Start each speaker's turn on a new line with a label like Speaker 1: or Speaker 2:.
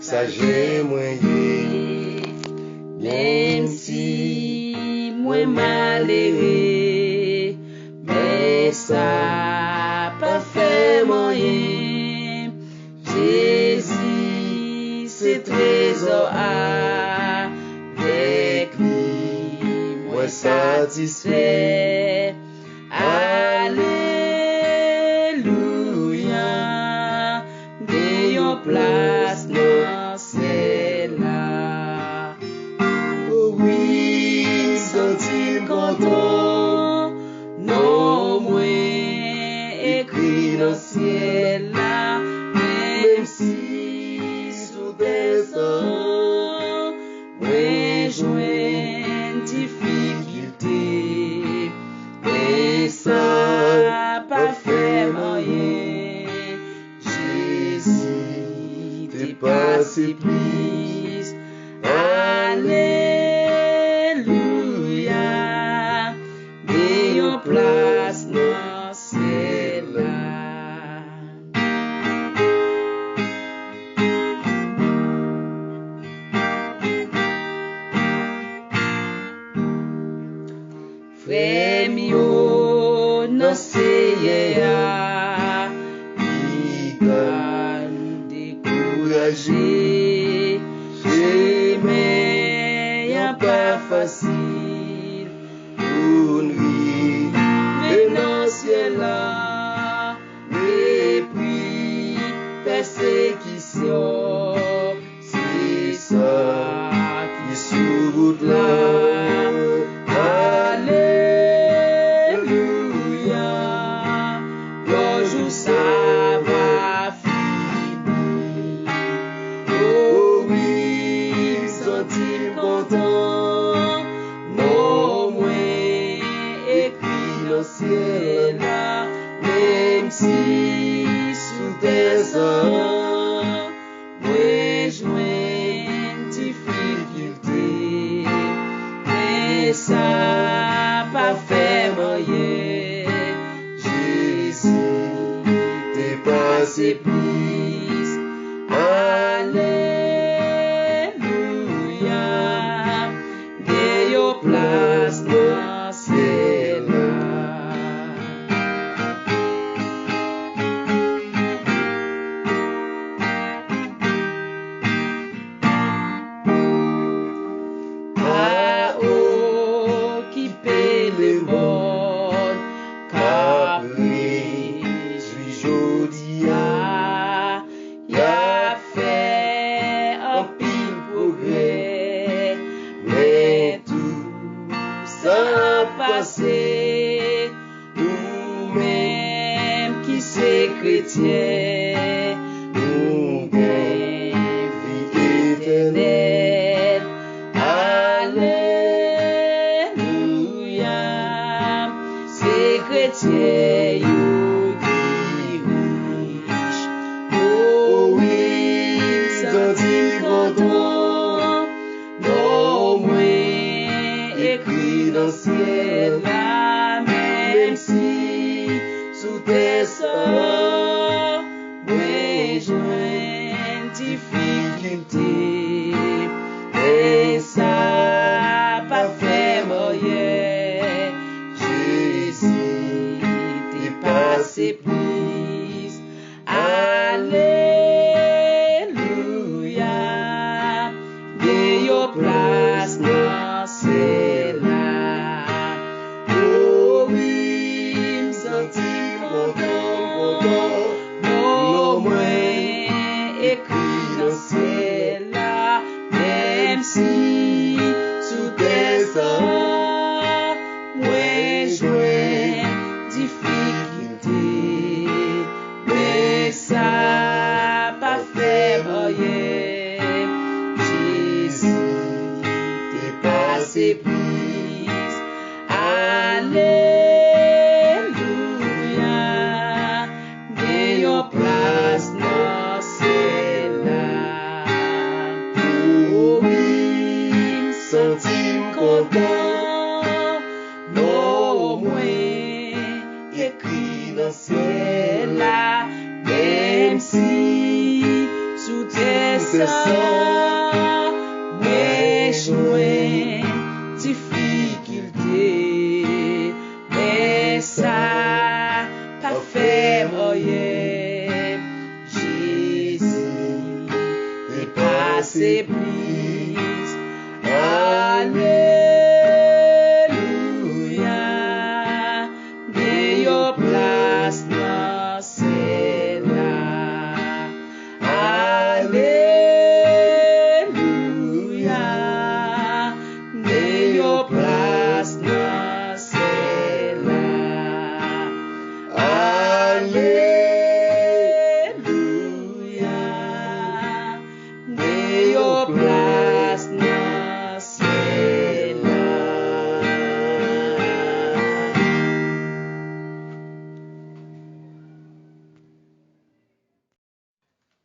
Speaker 1: Sache moyen,
Speaker 2: même si moi malheureux, mais ça pas fait moyen. Jésus, c'est trésor avec lui, moi satisfait. Alléluia, gagnons place dans celle-là.
Speaker 1: oh oui,
Speaker 2: Sentir content, non moins écrit dans ciel là, même si sous descend, moi joint difficulté, et ça pas fait moyen. Jésus dépassé plus. Alléluia, gagnons place dans celle-là. Frère mio, non c'est
Speaker 1: qui
Speaker 2: nous décourager. Jamais y'a pas facile
Speaker 1: pour lui,
Speaker 2: venant ciel là, et puis persécution, c'est ça qui sous route là. Alléluia, le jour ça va finir. Oh oui, sentir content, non moins écrit dans ciel là, même si sous descend, moi joint difficulté, mais ça pas fait moyen. Jésus dépassé plus. Alléluia, gagnons place dans celle-là. Ah oh, qui paie le monde, capri, suis jodi mais joint difficulté, mais ça pas fait rien. Jésus est passé plus.